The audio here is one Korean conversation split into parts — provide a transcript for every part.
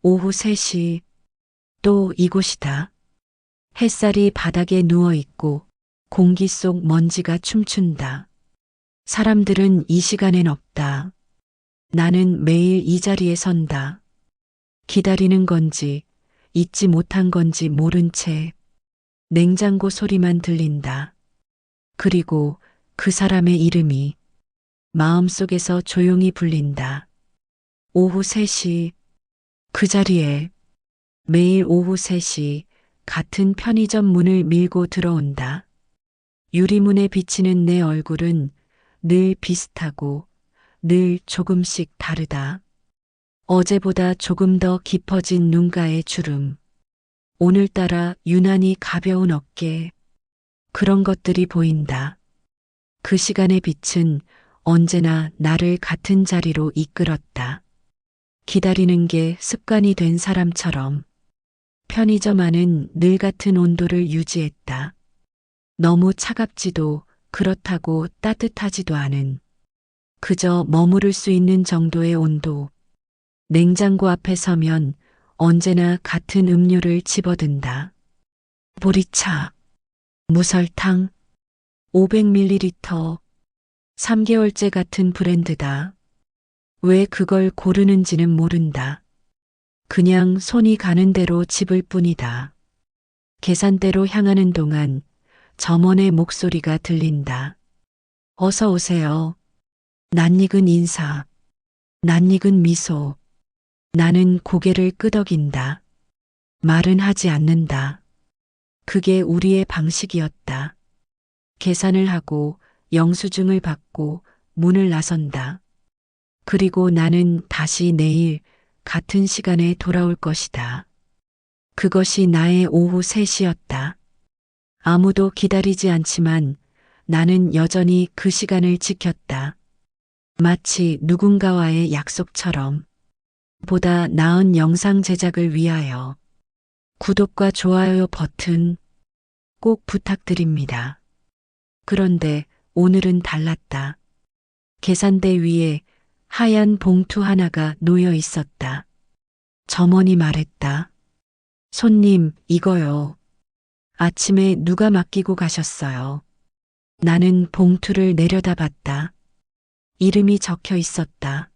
오후 3시, 또 이곳이다. 햇살이 바닥에 누워있고 공기 속 먼지가 춤춘다. 사람들은 이 시간엔 없다. 나는 매일 이 자리에 선다. 기다리는 건지 잊지 못한 건지 모른 채 냉장고 소리만 들린다. 그리고 그 사람의 이름이 마음속에서 조용히 불린다. 오후 3시, 그 자리에 매일 오후 3시 같은 편의점 문을 밀고 들어온다. 유리문에 비치는 내 얼굴은 늘 비슷하고 늘 조금씩 다르다. 어제보다 조금 더 깊어진 눈가의 주름, 오늘따라 유난히 가벼운 어깨, 그런 것들이 보인다. 그 시간의 빛은 언제나 나를 같은 자리로 이끌었다. 기다리는 게 습관이 된 사람처럼 편의점 안은 늘 같은 온도를 유지했다. 너무 차갑지도 그렇다고 따뜻하지도 않은 그저 머무를 수 있는 정도의 온도. 냉장고 앞에 서면 언제나 같은 음료를 집어든다. 보리차, 무설탕, 500ml, 3개월째 같은 브랜드다. 왜 그걸 고르는지는 모른다. 그냥 손이 가는 대로 집을 뿐이다. 계산대로 향하는 동안 점원의 목소리가 들린다. 어서 오세요. 낯익은 인사, 낯익은 미소. 나는 고개를 끄덕인다. 말은 하지 않는다. 그게 우리의 방식이었다. 계산을 하고 영수증을 받고 문을 나선다. 그리고 나는 다시 내일 같은 시간에 돌아올 것이다. 그것이 나의 오후 3시였다. 아무도 기다리지 않지만 나는 여전히 그 시간을 지켰다. 마치 누군가와의 약속처럼. 보다 나은 영상 제작을 위하여 구독과 좋아요 버튼 꼭 부탁드립니다. 그런데 오늘은 달랐다. 계산대 위에 하얀 봉투 하나가 놓여 있었다. 점원이 말했다. 손님, 이거요. 아침에 누가 맡기고 가셨어요. 나는 봉투를 내려다봤다. 이름이 적혀 있었다.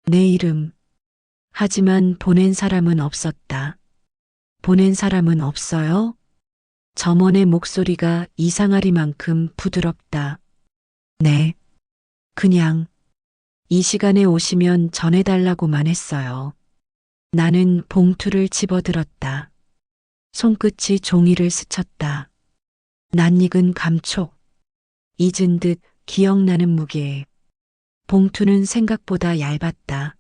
내 이름. 하지만 보낸 사람은 없었다. 보낸 사람은 없어요? 점원의 목소리가 이상하리만큼 부드럽다. 네. 그냥 이 시간에 오시면 전해달라고만 했어요. 나는 봉투를 집어들었다. 손끝이 종이를 스쳤다. 낯익은 감촉. 잊은 듯 기억나는 무게. 봉투는 생각보다 얇았다.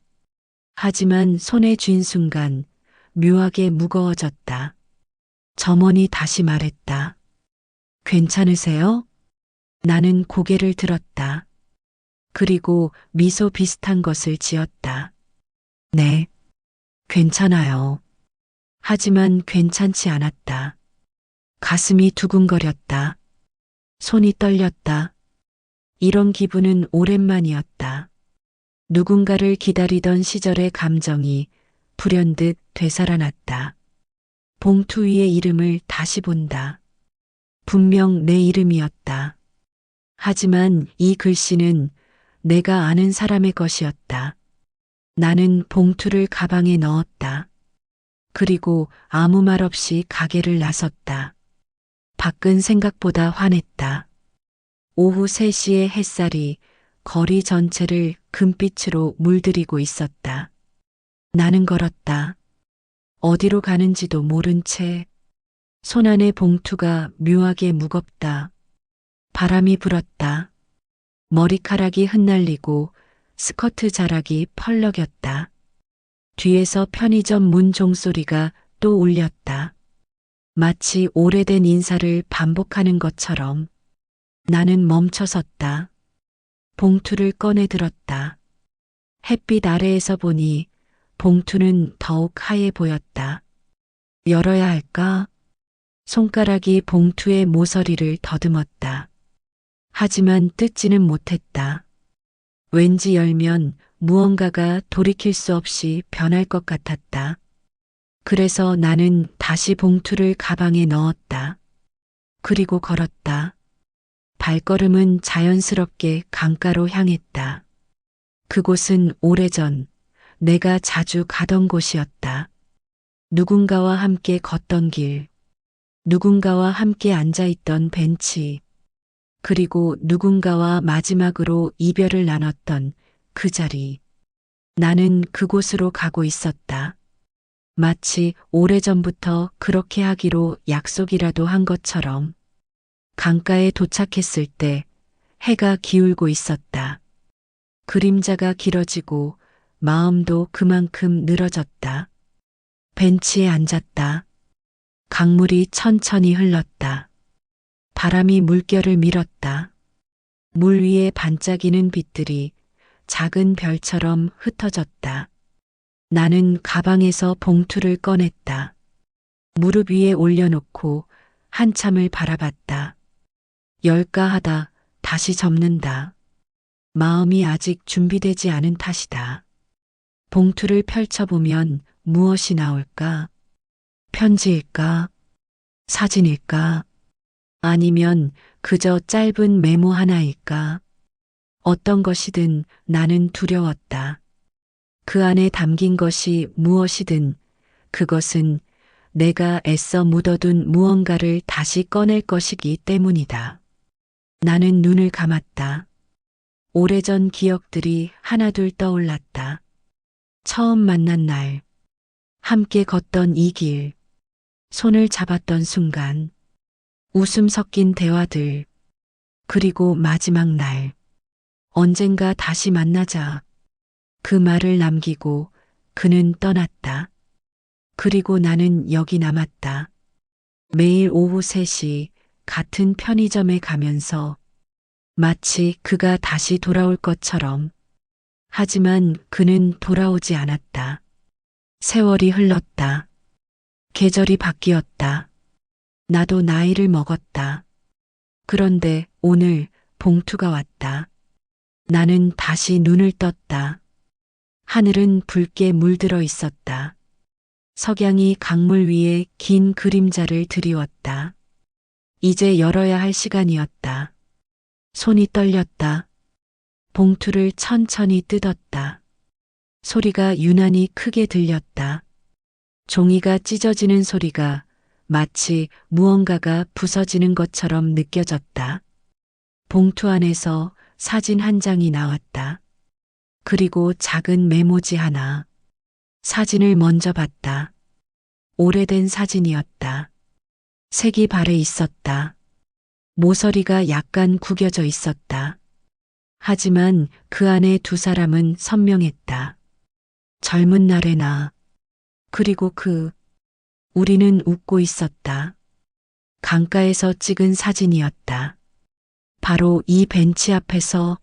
하지만 손에 쥔 순간 묘하게 무거워졌다. 점원이 다시 말했다. 괜찮으세요? 나는 고개를 들었다. 그리고 미소 비슷한 것을 지었다. 네, 괜찮아요. 하지만 괜찮지 않았다. 가슴이 두근거렸다. 손이 떨렸다. 이런 기분은 오랜만이었다. 누군가를 기다리던 시절의 감정이 불현듯 되살아났다. 봉투 위의 이름을 다시 본다. 분명 내 이름이었다. 하지만 이 글씨는 내가 아는 사람의 것이었다. 나는 봉투를 가방에 넣었다. 그리고 아무 말 없이 가게를 나섰다. 밖은 생각보다 환했다. 오후 3시의 햇살이 거리 전체를 금빛으로 물들이고 있었다. 나는 걸었다. 어디로 가는지도 모른 채 손 안의 봉투가 묘하게 무겁다. 바람이 불었다. 머리카락이 흩날리고 스커트 자락이 펄럭였다. 뒤에서 편의점 문 종소리가 또 울렸다. 마치 오래된 인사를 반복하는 것처럼 나는 멈춰섰다. 봉투를 꺼내 들었다. 햇빛 아래에서 보니 봉투는 더욱 하얘 보였다. 열어야 할까? 손가락이 봉투의 모서리를 더듬었다. 하지만 뜯지는 못했다. 왠지 열면 무언가가 돌이킬 수 없이 변할 것 같았다. 그래서 나는 다시 봉투를 가방에 넣었다. 그리고 걸었다. 발걸음은 자연스럽게 강가로 향했다. 그곳은 오래전 내가 자주 가던 곳이었다. 누군가와 함께 걷던 길, 누군가와 함께 앉아있던 벤치, 그리고 누군가와 마지막으로 이별을 나눴던 그 자리. 나는 그곳으로 가고 있었다. 마치 오래전부터 그렇게 하기로 약속이라도 한 것처럼. 강가에 도착했을 때 해가 기울고 있었다. 그림자가 길어지고 마음도 그만큼 늘어졌다. 벤치에 앉았다. 강물이 천천히 흘렀다. 바람이 물결을 밀었다. 물 위에 반짝이는 빛들이 작은 별처럼 흩어졌다. 나는 가방에서 봉투를 꺼냈다. 무릎 위에 올려놓고 한참을 바라봤다. 열까 하다 다시 접는다. 마음이 아직 준비되지 않은 탓이다. 봉투를 펼쳐보면 무엇이 나올까? 편지일까? 사진일까? 아니면 그저 짧은 메모 하나일까? 어떤 것이든 나는 두려웠다. 그 안에 담긴 것이 무엇이든 그것은 내가 애써 묻어둔 무언가를 다시 꺼낼 것이기 때문이다. 나는 눈을 감았다. 오래전 기억들이 하나둘 떠올랐다. 처음 만난 날, 함께 걷던 이 길, 손을 잡았던 순간, 웃음 섞인 대화들, 그리고 마지막 날, 언젠가 다시 만나자. 그 말을 남기고 그는 떠났다. 그리고 나는 여기 남았다. 매일 오후 3시 같은 편의점에 가면서 마치 그가 다시 돌아올 것처럼. 하지만 그는 돌아오지 않았다. 세월이 흘렀다. 계절이 바뀌었다. 나도 나이를 먹었다. 그런데 오늘 봉투가 왔다. 나는 다시 눈을 떴다. 하늘은 붉게 물들어 있었다. 석양이 강물 위에 긴 그림자를 드리웠다. 이제 열어야 할 시간이었다. 손이 떨렸다. 봉투를 천천히 뜯었다. 소리가 유난히 크게 들렸다. 종이가 찢어지는 소리가 마치 무언가가 부서지는 것처럼 느껴졌다. 봉투 안에서 사진 한 장이 나왔다. 그리고 작은 메모지 하나. 사진을 먼저 봤다. 오래된 사진이었다. 색이 발해 있었다. 모서리가 약간 구겨져 있었다. 하지만 그 안에 두 사람은 선명했다. 젊은 날의 나. 그리고 우리는 웃고 있었다. 강가에서 찍은 사진이었다. 바로 이 벤치 앞에서.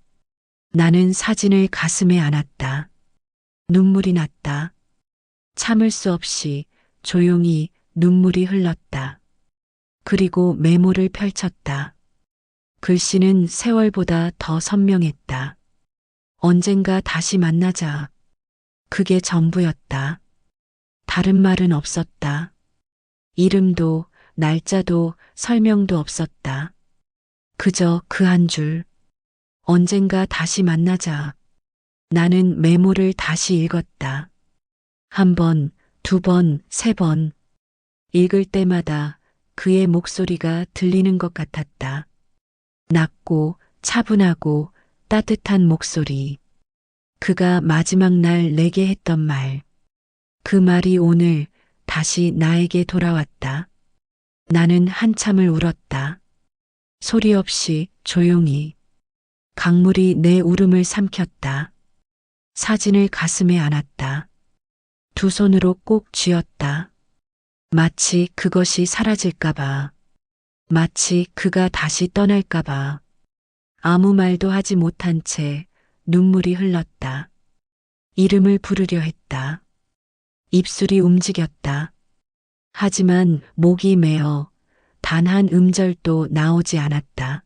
나는 사진을 가슴에 안았다. 눈물이 났다. 참을 수 없이 조용히 눈물이 흘렀다. 그리고 메모를 펼쳤다. 글씨는 세월보다 더 선명했다. 언젠가 다시 만나자. 그게 전부였다. 다른 말은 없었다. 이름도 날짜도 설명도 없었다. 그저 그 한 줄. 언젠가 다시 만나자. 나는 메모를 다시 읽었다. 한 번, 두 번, 세 번. 읽을 때마다 그의 목소리가 들리는 것 같았다. 낮고 차분하고 따뜻한 목소리. 그가 마지막 날 내게 했던 말. 그 말이 오늘 다시 나에게 돌아왔다. 나는 한참을 울었다. 소리 없이 조용히. 강물이 내 울음을 삼켰다. 사진을 가슴에 안았다. 두 손으로 꼭 쥐었다. 마치 그것이 사라질까봐. 마치 그가 다시 떠날까봐. 아무 말도 하지 못한 채 눈물이 흘렀다. 이름을 부르려 했다. 입술이 움직였다. 하지만 목이 메어 단 한 음절도 나오지 않았다.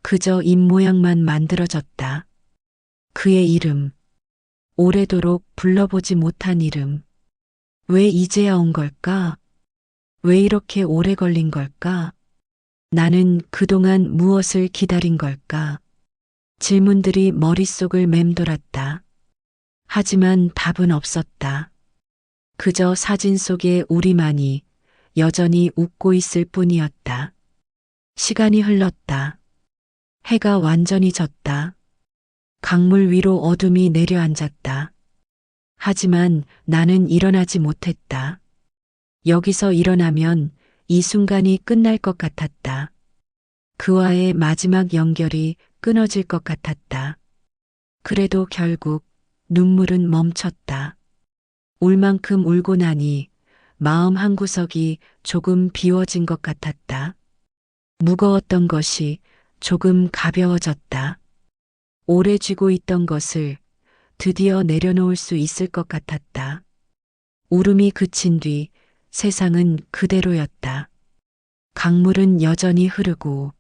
그저 입모양만 만들어졌다. 그의 이름. 오래도록 불러보지 못한 이름. 왜 이제야 온 걸까? 왜 이렇게 오래 걸린 걸까? 나는 그동안 무엇을 기다린 걸까? 질문들이 머릿속을 맴돌았다. 하지만 답은 없었다. 그저 사진 속의 우리만이 여전히 웃고 있을 뿐이었다. 시간이 흘렀다. 해가 완전히 졌다. 강물 위로 어둠이 내려앉았다. 하지만 나는 일어나지 못했다. 여기서 일어나면 이 순간이 끝날 것 같았다. 그와의 마지막 연결이 끊어질 것 같았다. 그래도 결국 눈물은 멈췄다. 울 만큼 울고 나니 마음 한구석이 조금 비워진 것 같았다. 무거웠던 것이 조금 가벼워졌다. 오래 쥐고 있던 것을 드디어 내려놓을 수 있을 것 같았다. 울음이 그친 뒤 세상은 그대로였다. 강물은 여전히 흐르고,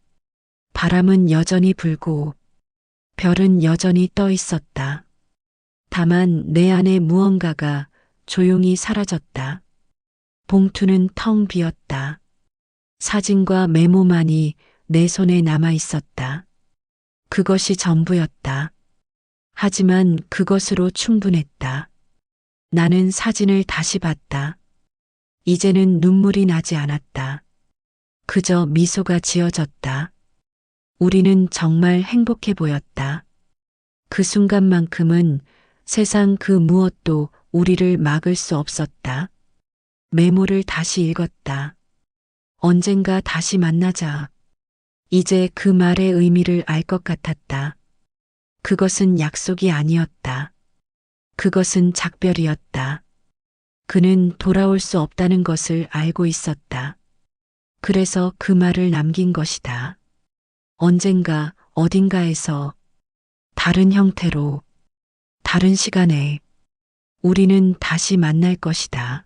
바람은 여전히 불고, 별은 여전히 떠 있었다. 다만 내 안에 무언가가 조용히 사라졌다. 봉투는 텅 비었다. 사진과 메모만이 내 손에 남아 있었다. 그것이 전부였다. 하지만 그것으로 충분했다. 나는 사진을 다시 봤다. 이제는 눈물이 나지 않았다. 그저 미소가 지어졌다. 우리는 정말 행복해 보였다. 그 순간만큼은 세상 그 무엇도 우리를 막을 수 없었다. 메모를 다시 읽었다. 언젠가 다시 만나자. 이제 그 말의 의미를 알 것 같았다. 그것은 약속이 아니었다. 그것은 작별이었다. 그는 돌아올 수 없다는 것을 알고 있었다. 그래서 그 말을 남긴 것이다. 언젠가 어딘가에서 다른 형태로 다른 시간에 우리는 다시 만날 것이다.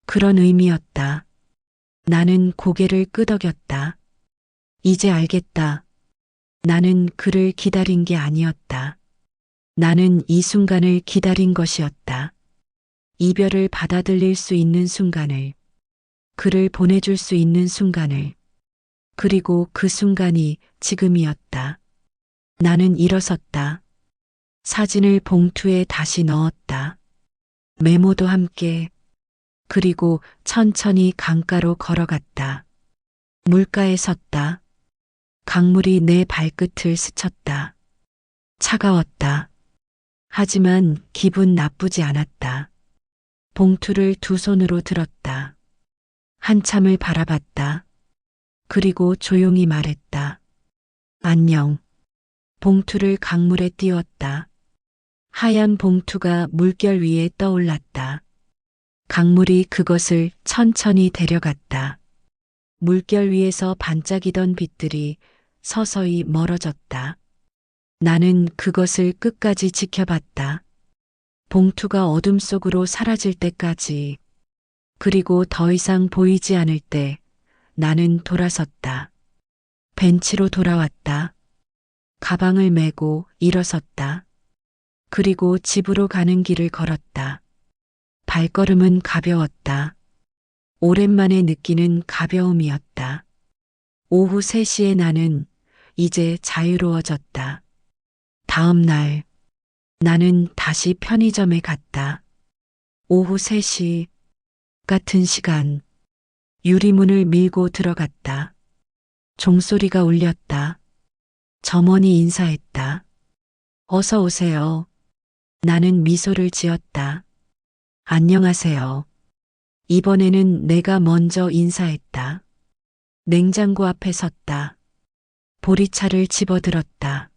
그런 의미였다. 나는 고개를 끄덕였다. 이제 알겠다. 나는 그를 기다린 게 아니었다. 나는 이 순간을 기다린 것이었다. 이별을 받아들일 수 있는 순간을, 그를 보내줄 수 있는 순간을, 그리고 그 순간이 지금이었다. 나는 일어섰다. 사진을 봉투에 다시 넣었다. 메모도 함께. 그리고 천천히 강가로 걸어갔다. 물가에 섰다. 강물이 내 발끝을 스쳤다. 차가웠다. 하지만 기분 나쁘지 않았다. 봉투를 두 손으로 들었다. 한참을 바라봤다. 그리고 조용히 말했다. 안녕. 봉투를 강물에 띄웠다. 하얀 봉투가 물결 위에 떠올랐다. 강물이 그것을 천천히 데려갔다. 물결 위에서 반짝이던 빛들이 서서히 멀어졌다. 나는 그것을 끝까지 지켜봤다. 봉투가 어둠 속으로 사라질 때까지. 그리고 더 이상 보이지 않을 때 나는 돌아섰다. 벤치로 돌아왔다. 가방을 메고 일어섰다. 그리고 집으로 가는 길을 걸었다. 발걸음은 가벼웠다. 오랜만에 느끼는 가벼움이었다. 오후 3시에 나는 이제 자유로워졌다. 다음 날, 나는 다시 편의점에 갔다. 오후 3시 같은 시간, 유리문을 밀고 들어갔다. 종소리가 울렸다. 점원이 인사했다. 어서 오세요. 나는 미소를 지었다. 안녕하세요. 이번에는 내가 먼저 인사했다. 냉장고 앞에 섰다. 보리차를 집어들었다.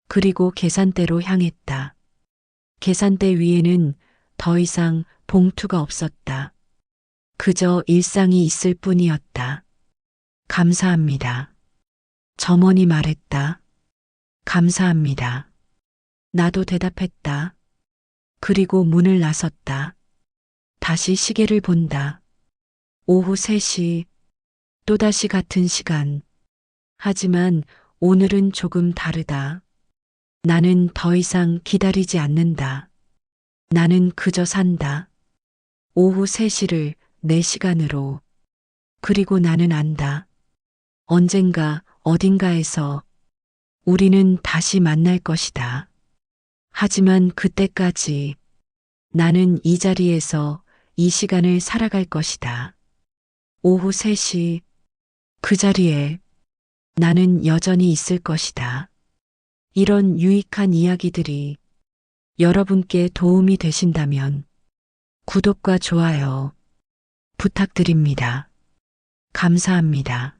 그리고 계산대로 향했다. 계산대 위에는 더 이상 봉투가 없었다. 그저 일상이 있을 뿐이었다. 감사합니다. 점원이 말했다. 감사합니다. 나도 대답했다. 그리고 문을 나섰다. 다시 시계를 본다. 오후 3시, 또다시 같은 시간. 하지만 오늘은 조금 다르다. 나는 더 이상 기다리지 않는다. 나는 그저 산다. 오후 3시를 내 시간으로. 그리고 나는 안다. 언젠가 어딘가에서 우리는 다시 만날 것이다. 하지만 그때까지 나는 이 자리에서 이 시간을 살아갈 것이다. 오후 3시 그 자리에 나는 여전히 있을 것이다. 이런 유익한 이야기들이 여러분께 도움이 되신다면 구독과 좋아요 부탁드립니다. 감사합니다.